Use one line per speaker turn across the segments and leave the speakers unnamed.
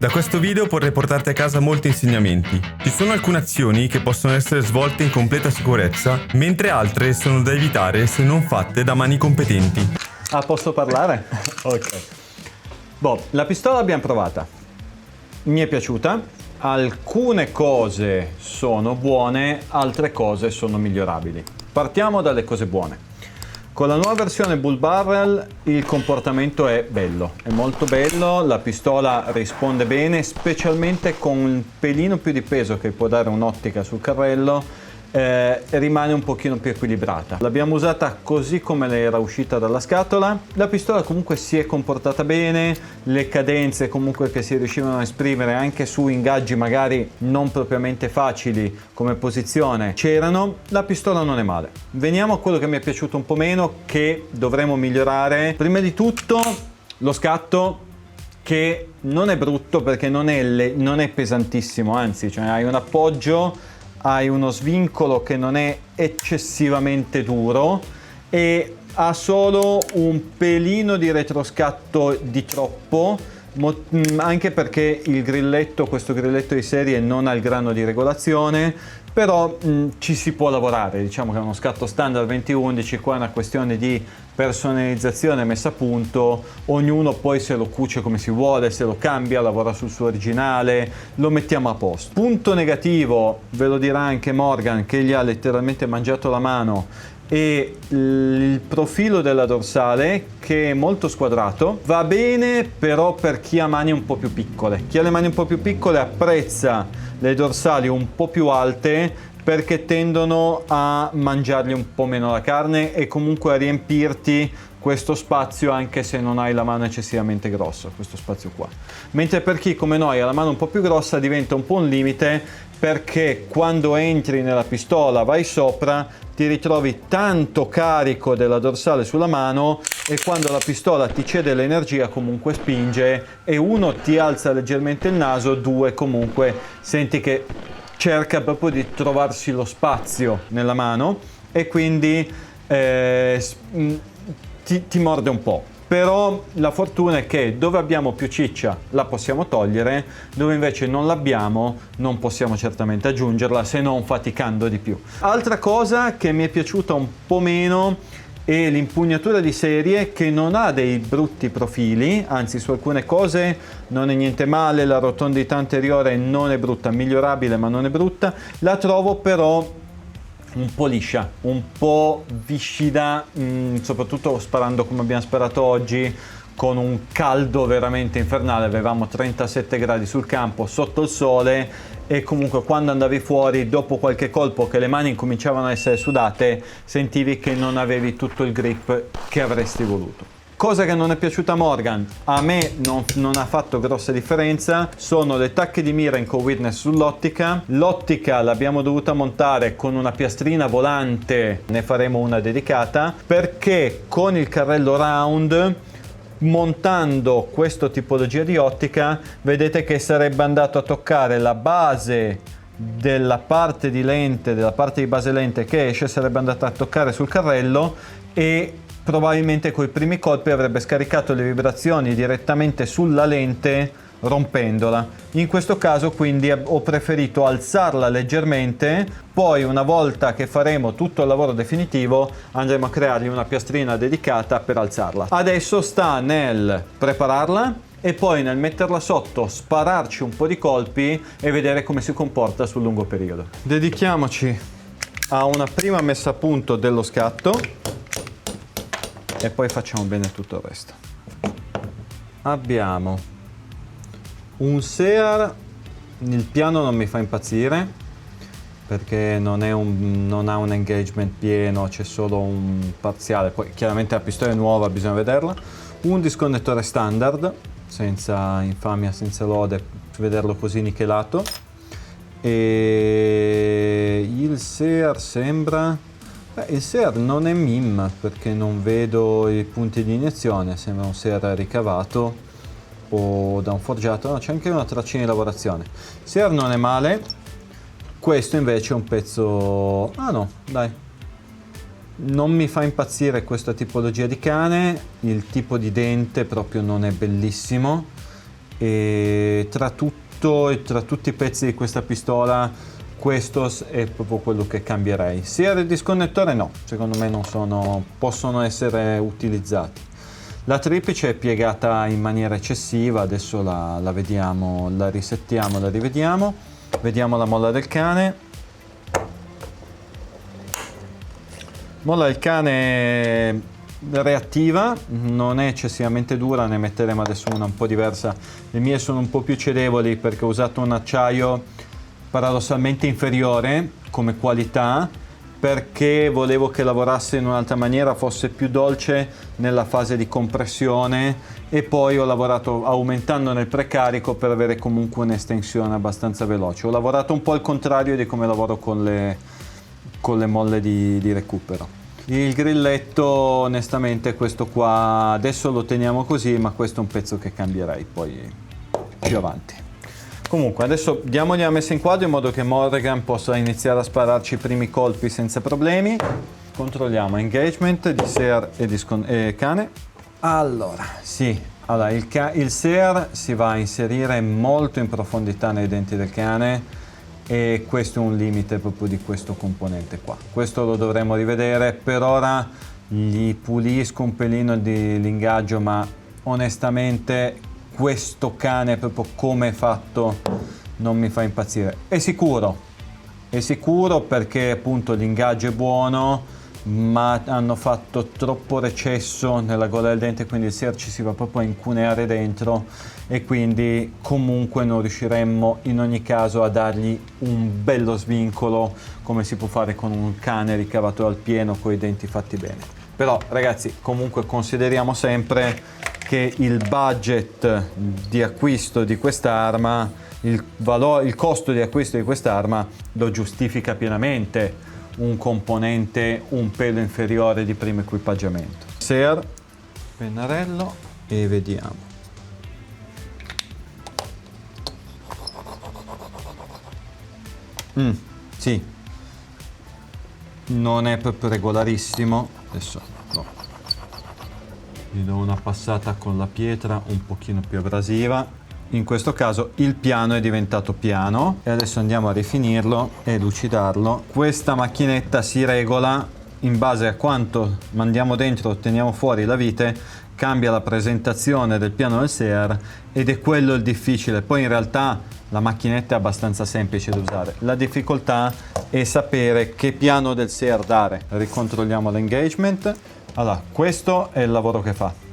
Da questo video vorrei portarti a casa molti insegnamenti. Ci sono alcune azioni che possono essere svolte in completa sicurezza, mentre altre sono da evitare se non fatte da mani competenti.
Ah, posso parlare? Ok. La pistola l'abbiamo provata. Mi è piaciuta. Alcune cose sono buone, altre cose sono migliorabili. Partiamo dalle cose buone. Con la nuova versione Bull Barrel il comportamento è bello, è molto bello, la pistola risponde bene, specialmente con un pelino più di peso che può dare un'ottica sul carrello, rimane un pochino più equilibrata. L'abbiamo usata così come le era uscita dalla scatola, la pistola comunque si è comportata bene, le cadenze comunque che si riuscivano a esprimere anche su ingaggi magari non propriamente facili come posizione c'erano, la pistola non è male. Veniamo a quello che mi è piaciuto un po' meno, che dovremo migliorare. Prima di tutto lo scatto, che non è brutto perché non è pesantissimo, anzi, cioè hai un appoggio, hai uno svincolo che non è eccessivamente duro e ha solo un pelino di retroscatto di troppo, anche perché questo grilletto di serie non ha il grano di regolazione, però ci si può lavorare. Diciamo che è uno scatto standard 2011, qua è una questione di personalizzazione messa a punto, ognuno poi se lo cuce come si vuole, se lo cambia, lavora sul suo originale, lo mettiamo a posto. Punto negativo, ve lo dirà anche Morgan che gli ha letteralmente mangiato la mano, e il profilo della dorsale, che è molto squadrato. Va bene però per chi ha mani un po' più piccole. Chi ha le mani un po' più piccole apprezza le dorsali un po' più alte, perché tendono a mangiargli un po' meno la carne e comunque a riempirti questo spazio anche se non hai la mano eccessivamente grossa, questo spazio qua. Mentre per chi come noi ha la mano un po' più grossa diventa un po' un limite, perché quando entri nella pistola, vai sopra, ti ritrovi tanto carico della dorsale sulla mano, e quando la pistola ti cede l'energia comunque spinge, e uno ti alza leggermente il naso, due comunque senti che cerca proprio di trovarsi lo spazio nella mano e quindi ti morde un po'. Però la fortuna è che dove abbiamo più ciccia la possiamo togliere, dove invece non l'abbiamo non possiamo certamente aggiungerla, se non faticando di più. Altra cosa che mi è piaciuta un po' meno è l'impugnatura di serie, che non ha dei brutti profili, anzi su alcune cose non è niente male, la rotondità anteriore non è brutta, migliorabile ma non è brutta. La trovo però un po' liscia, un po' viscida, soprattutto sparando come abbiamo sparato oggi, con un caldo veramente infernale. Avevamo 37 gradi sul campo sotto il sole, e comunque quando andavi fuori dopo qualche colpo che le mani incominciavano a essere sudate, sentivi che non avevi tutto il grip che avresti voluto. Cosa che non è piaciuta a Morgan, a me non ha fatto grossa differenza, sono le tacche di mira in co-witness sull'ottica. L'ottica l'abbiamo dovuta montare con una piastrina volante, ne faremo una dedicata, perché con il carrello round, montando questa tipologia di ottica, vedete che sarebbe andato a toccare la base della parte di lente, della parte di base lente che esce, sarebbe andata a toccare sul carrello, e probabilmente coi primi colpi avrebbe scaricato le vibrazioni direttamente sulla lente, rompendola. In questo caso quindi ho preferito alzarla leggermente, poi una volta che faremo tutto il lavoro definitivo andremo a creargli una piastrina dedicata per alzarla. Adesso sta nel prepararla e poi nel metterla sotto, spararci un po' di colpi e vedere come si comporta sul lungo periodo. Dedichiamoci a una prima messa a punto dello scatto e poi facciamo bene tutto il resto. Abbiamo un Sear, il piano non mi fa impazzire perché non ha un engagement pieno, c'è solo un parziale, poi chiaramente la pistola è nuova, bisogna vederla. Un disconnettore standard, senza infamia, senza lode, vederlo così nichelato, e il Sear sembra... il Sear non è MIM perché non vedo i punti di iniezione, sembra un Sear ricavato o da un forgiato. No, c'è anche una traccina di lavorazione. Sear non è male, questo invece è un pezzo... ah no, dai, non mi fa impazzire questa tipologia di cane, il tipo di dente proprio non è bellissimo, e tra tutti i pezzi di questa pistola questo è proprio quello che cambierei. Sia il disconnettore no, secondo me possono essere utilizzati. La triplice è piegata in maniera eccessiva, adesso la vediamo, la risettiamo, la rivediamo. Vediamo la molla del cane. Molla del cane reattiva, non è eccessivamente dura, ne metteremo adesso una un po' diversa. Le mie sono un po' più cedevoli perché ho usato un acciaio paradossalmente inferiore come qualità, perché volevo che lavorasse in un'altra maniera, fosse più dolce nella fase di compressione, e poi ho lavorato aumentando nel precarico per avere comunque un'estensione abbastanza veloce. Ho lavorato un po' al contrario di come lavoro con le molle di recupero. Il grilletto, onestamente, questo qua adesso lo teniamo così, ma questo è un pezzo che cambierei poi più avanti. Comunque adesso diamogli la messa in quadro in modo che Morgan possa iniziare a spararci i primi colpi senza problemi. Controlliamo engagement di Sear e cane. Allora, il Sear si va a inserire molto in profondità nei denti del cane, e questo è un limite proprio di questo componente qua. Questo lo dovremo rivedere. Per ora gli pulisco un pelino di l'ingaggio, ma onestamente questo cane proprio come è fatto non mi fa impazzire. È sicuro perché appunto l'ingaggio è buono, ma hanno fatto troppo recesso nella gola del dente, quindi il Sear ci si va proprio a incuneare dentro, e quindi comunque non riusciremmo in ogni caso a dargli un bello svincolo come si può fare con un cane ricavato dal pieno con i denti fatti bene. Però ragazzi, comunque consideriamo sempre che il budget di acquisto di quest'arma, il costo di acquisto di quest'arma lo giustifica pienamente un componente un pelo inferiore di primo equipaggiamento. Sear, pennarello, e vediamo. Sì, non è proprio regolarissimo. Adesso no. Gli do una passata con la pietra un pochino più abrasiva. In questo caso il piano è diventato piano, e adesso andiamo a rifinirlo e lucidarlo. Questa macchinetta si regola in base a quanto mandiamo dentro, otteniamo fuori la vite, cambia la presentazione del piano del Sear, ed è quello il difficile. Poi in realtà la macchinetta è abbastanza semplice da usare, la difficoltà è sapere che piano del Sear dare. Ricontrolliamo l'engagement. Allora, questo è il lavoro che fa.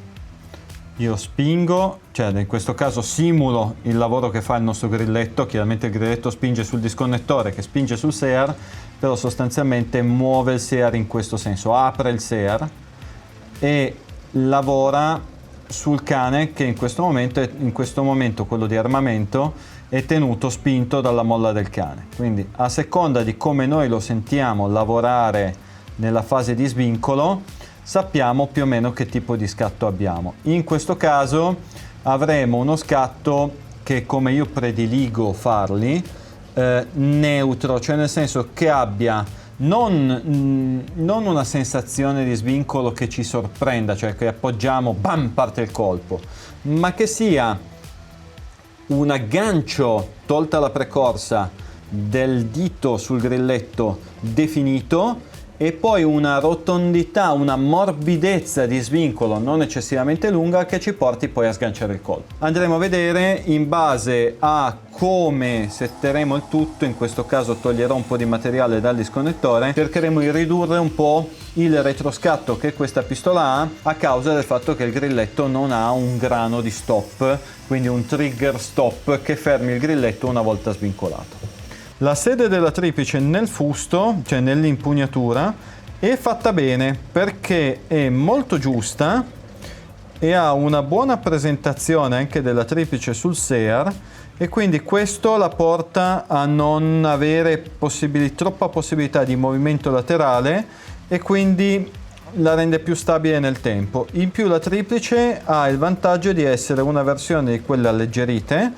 Io spingo, cioè in questo caso simulo il lavoro che fa il nostro grilletto. Chiaramente il grilletto spinge sul disconnettore che spinge sul Sear, però sostanzialmente muove il Sear in questo senso, apre il Sear e lavora sul cane, che in questo momento quello di armamento è tenuto spinto dalla molla del cane. Quindi a seconda di come noi lo sentiamo lavorare nella fase di svincolo, sappiamo più o meno che tipo di scatto abbiamo. In questo caso avremo uno scatto che, come io prediligo farli, neutro, cioè nel senso che abbia non una sensazione di svincolo che ci sorprenda, cioè che appoggiamo, bam, parte il colpo, ma che sia un aggancio, tolta la precorsa, del dito sul grilletto definito, e poi una rotondità, una morbidezza di svincolo non eccessivamente lunga che ci porti poi a sganciare il colpo. Andremo a vedere in base a come setteremo il tutto. In questo caso toglierò un po' di materiale dal disconnettore, cercheremo di ridurre un po' il retroscatto che questa pistola ha, a causa del fatto che il grilletto non ha un grano di stop, quindi un trigger stop che fermi il grilletto una volta svincolato. La sede della triplice nel fusto, cioè nell'impugnatura, è fatta bene perché è molto giusta e ha una buona presentazione anche della triplice sul Sear, e quindi questo la porta a non avere troppa possibilità di movimento laterale, e quindi la rende più stabile nel tempo. In più la triplice ha il vantaggio di essere una versione di quelle alleggerite,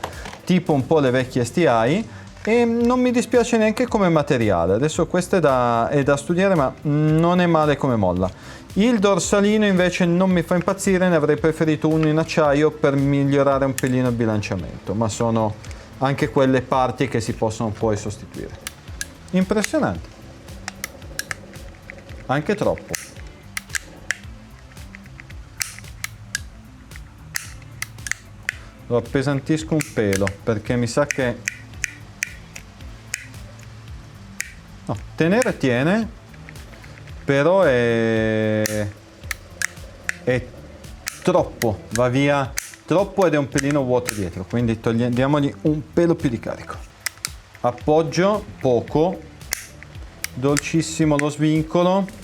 tipo un po' le vecchie STI, e non mi dispiace neanche come materiale. Adesso questo è da studiare, ma non è male come molla. Il dorsalino invece non mi fa impazzire, ne avrei preferito uno in acciaio per migliorare un pelino il bilanciamento, ma sono anche quelle parti che si possono poi sostituire. Impressionante, anche troppo. Lo appesantisco un pelo perché mi sa che no, tenere tiene, però è troppo, va via troppo ed è un pelino vuoto dietro, quindi diamogli un pelo più di carico. Appoggio poco, dolcissimo lo svincolo.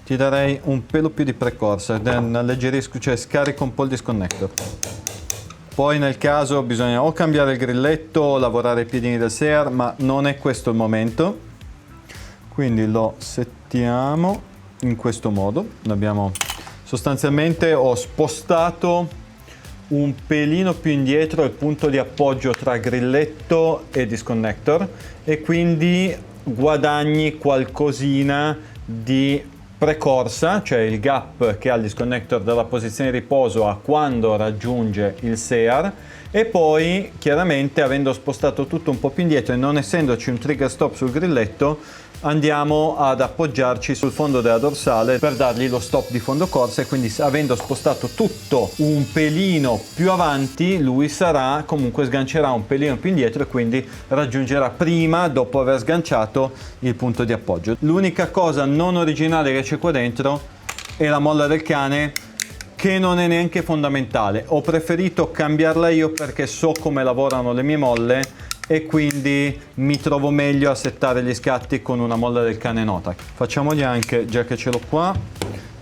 Ti darei un pelo più di precorsa, alleggerisco, cioè scarico un po' il disconnector. Poi nel caso bisogna o cambiare il grilletto o lavorare i piedini del Sear, ma non è questo il momento. Quindi lo settiamo in questo modo. Sostanzialmente ho spostato un pelino più indietro il punto di appoggio tra grilletto e disconnector e quindi guadagni qualcosina di precorsa, cioè il gap che ha il disconnector dalla posizione di riposo a quando raggiunge il Sear, e poi chiaramente avendo spostato tutto un po' più indietro e non essendoci un trigger stop sul grilletto, andiamo ad appoggiarci sul fondo della dorsale per dargli lo stop di fondo corsa, e quindi avendo spostato tutto un pelino più avanti, lui sgancerà un pelino più indietro e quindi raggiungerà prima, dopo aver sganciato, il punto di appoggio. L'unica cosa non originale che c'è qua dentro è la molla del cane, che non è neanche fondamentale. Ho preferito cambiarla io perché so come lavorano le mie molle e quindi mi trovo meglio a settare gli scatti con una molla del cane nota. Facciamogli anche, già che ce l'ho qua,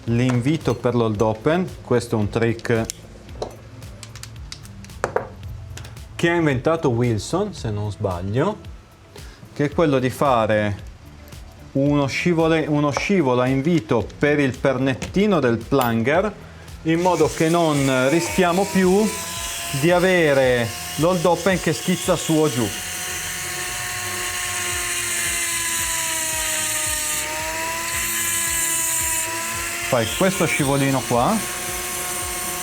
l'invito per l'hold open. Questo è un trick che ha inventato Wilson, se non sbaglio, che è quello di fare uno scivolo a invito per il pernettino del plunger, in modo che non rischiamo più di avere l'hold open che schizza su o giù. Fai questo scivolino qua,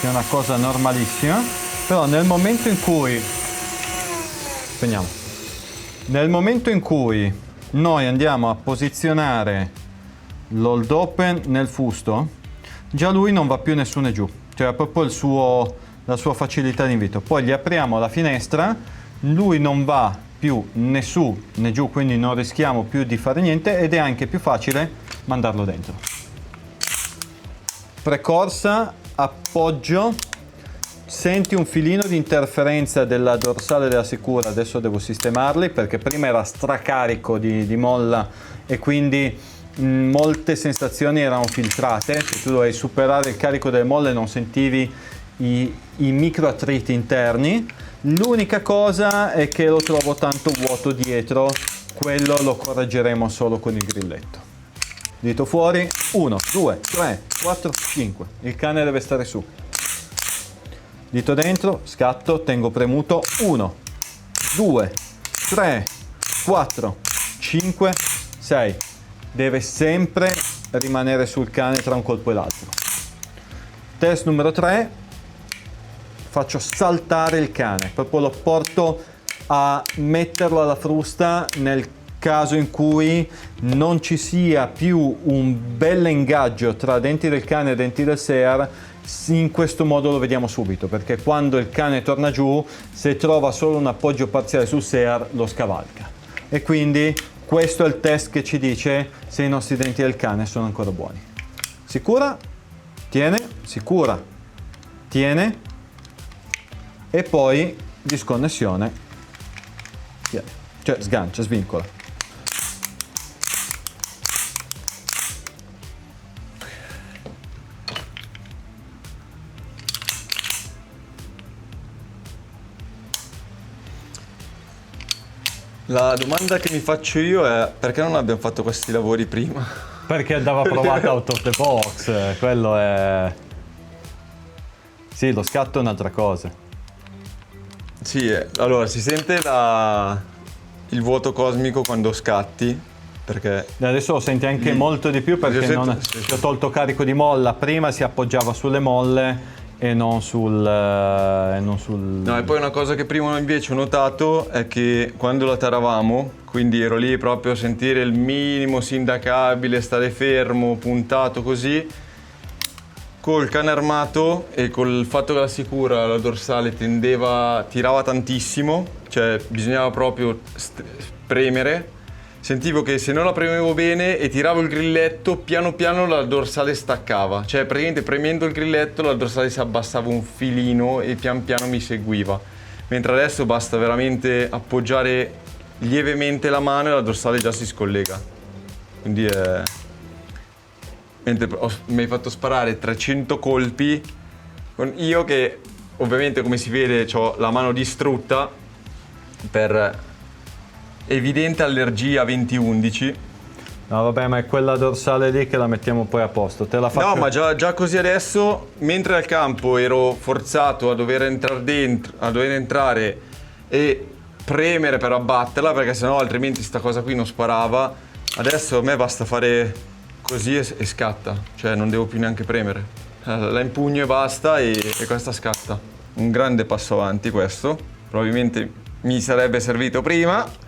che è una cosa normalissima, però nel momento in cui noi andiamo a posizionare l'hold open nel fusto, già lui non va più né su né giù, cioè ha proprio la sua facilità di invito. Poi gli apriamo la finestra, lui non va più né su né giù, quindi non rischiamo più di fare niente ed è anche più facile mandarlo dentro. Precorsa, appoggio, senti un filino di interferenza della dorsale della Sicura, adesso devo sistemarli perché prima era stracarico di molla e quindi molte sensazioni erano filtrate. Se tu dovevi superare il carico delle molle non sentivi i micro attriti interni. L'unica cosa è che lo trovo tanto vuoto dietro, quello lo correggeremo solo con il grilletto. Dito fuori, 1, 2, 3, 4, 5, il cane deve stare su. Dito dentro, scatto, tengo premuto, 1, 2, 3, 4, 5, 6. Deve sempre rimanere sul cane tra un colpo e l'altro. Test numero 3, faccio saltare il cane, proprio lo porto a metterlo alla frusta nel caso in cui non ci sia più un bel ingaggio tra denti del cane e denti del Sear. In questo modo lo vediamo subito, perché quando il cane torna giù, se trova solo un appoggio parziale sul Sear, lo scavalca. E quindi questo è il test che ci dice se i nostri denti del cane sono ancora buoni. Sicura, tiene, sicura, tiene, e poi disconnessione, tiene. Cioè sgancia, svincola.
La domanda che mi faccio io è: perché non abbiamo fatto questi lavori prima?
Perché andava provato out of the box, quello è... Sì, lo scatto è un'altra cosa.
Sì, allora si sente il vuoto cosmico quando scatti, perché
Adesso lo senti anche molto di più perché
sì.
ho tolto carico di molla. Prima si appoggiava sulle molle e non sul...
No, e poi una cosa che prima invece ho notato è che quando la taravamo, quindi ero lì proprio a sentire il minimo sindacabile, stare fermo, puntato così, col cane armato e col fatto che la sicura, la dorsale tirava tantissimo, cioè bisognava proprio premere. Sentivo che se non la premevo bene e tiravo il grilletto, piano piano la dorsale staccava. Cioè praticamente premendo il grilletto la dorsale si abbassava un filino e pian piano mi seguiva. Mentre adesso basta veramente appoggiare lievemente la mano e la dorsale già si scollega. Quindi è... mi hai fatto sparare 300 colpi, con io che ovviamente come si vede ho la mano distrutta per evidente allergia 2011.
No vabbè, ma è quella dorsale lì che la mettiamo poi a posto. Te la faccio...
No, ma già così adesso, mentre al campo ero forzato a dover entrare dentro, a dover entrare e premere per abbatterla, perché sennò altrimenti sta cosa qui non sparava. Adesso a me basta fare così e scatta, cioè non devo più neanche premere. La impugno e basta e questa scatta. Un grande passo avanti questo, probabilmente mi sarebbe servito prima.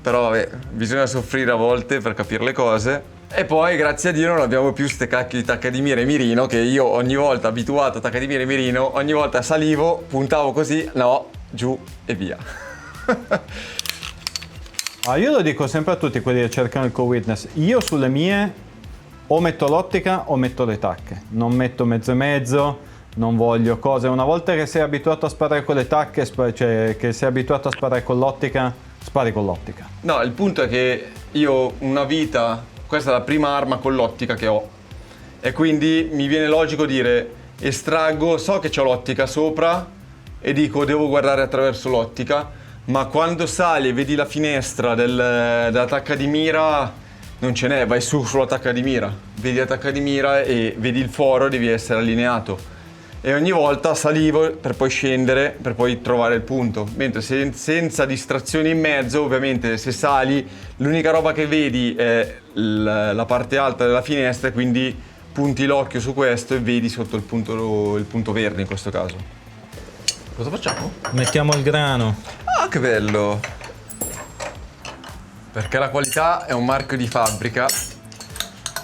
Però vabbè, bisogna soffrire a volte per capire le cose. E poi, grazie a Dio, non abbiamo più ste cacchio di taccadimire e mirino, che io ogni volta, abituato a taccadimire e mirino, ogni volta salivo, puntavo così, no, giù e via.
Io lo dico sempre a tutti quelli che cercano il co-witness. Io sulle mie o metto l'ottica o metto le tacche. Non metto mezzo e mezzo, non voglio cose. Una volta che sei abituato a sparare con le tacche, cioè che sei abituato a sparare con l'ottica, spari con l'ottica.
No, il punto è che io una vita, questa è la prima arma con l'ottica che ho e quindi mi viene logico dire estraggo, so che c'ho l'ottica sopra e dico devo guardare attraverso l'ottica, ma quando sali e vedi la finestra della tacca di mira non ce n'è, vai su sulla tacca di mira, vedi la tacca di mira e vedi il foro, devi essere allineato. E ogni volta salivo per poi scendere, per poi trovare il punto. Mentre senza distrazioni in mezzo, ovviamente se sali, l'unica roba che vedi è la parte alta della finestra, quindi punti l'occhio su questo e vedi sotto il punto verde in questo caso. Cosa facciamo?
Mettiamo il grano.
Ah, che bello! Perché la qualità è un marchio di fabbrica.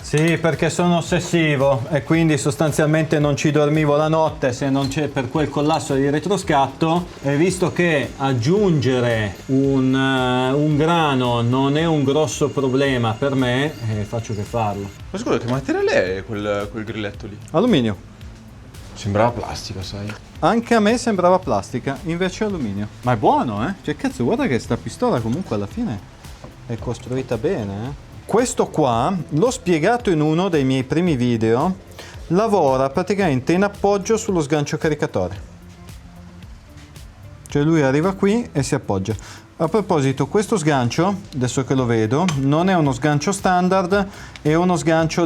Sì, perché sono ossessivo e quindi sostanzialmente non ci dormivo la notte se non c'è per quel collasso di retroscatto, e visto che aggiungere un grano non è un grosso problema per me, faccio che farlo.
Ma scusa, che materiale è quel grilletto lì?
Alluminio.
Sembrava plastica, sai?
Anche a me sembrava plastica, invece è alluminio. Ma è buono, eh? Cioè cazzo, guarda che sta pistola comunque alla fine è costruita bene, eh? Questo qua, l'ho spiegato in uno dei miei primi video, lavora praticamente in appoggio sullo sgancio caricatore. Cioè lui arriva qui e si appoggia. A proposito, questo sgancio, adesso che lo vedo, non è uno sgancio standard, è uno sgancio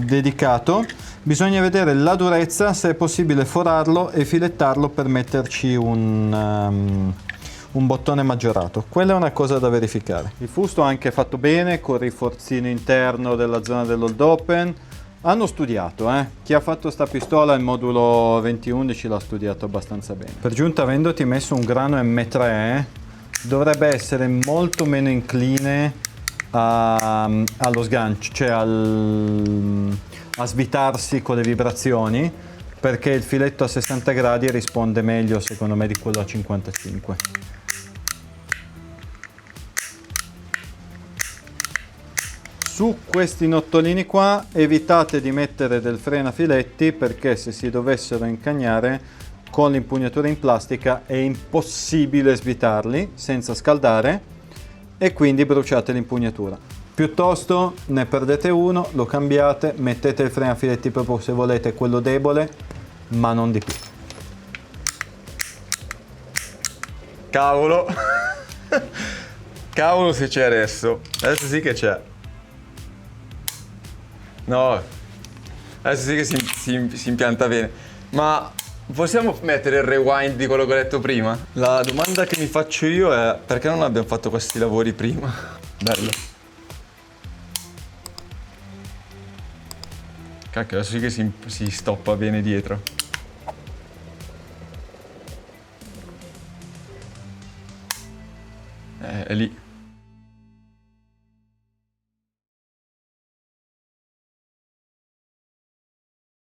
dedicato. Bisogna vedere la durezza, se è possibile forarlo e filettarlo per metterci un bottone maggiorato. Quella è una cosa da verificare. Il fusto è anche fatto bene con rinforzino interno della zona dell'hold open. Hanno studiato, chi ha fatto sta pistola il modulo 2011 l'ha studiato abbastanza bene. Per giunta, avendoti messo un grano M3, dovrebbe essere molto meno incline allo sgancio, cioè a svitarsi con le vibrazioni, perché il filetto a 60 gradi risponde meglio secondo me di quello a 55. Su questi nottolini qua evitate di mettere del frenafiletti, perché se si dovessero incagnare con l'impugnatura in plastica è impossibile svitarli senza scaldare e quindi bruciate l'impugnatura. Piuttosto ne perdete uno, lo cambiate, mettete il frenafiletti proprio se volete quello debole, ma non di più.
Cavolo! Cavolo se c'è adesso. Adesso sì che c'è. No, adesso sì che si impianta bene. Ma Possiamo mettere il rewind di quello che ho detto prima? La domanda che mi faccio io è perché non abbiamo fatto questi lavori prima? Bello. Cacchio, adesso sì che si stoppa bene dietro. È lì.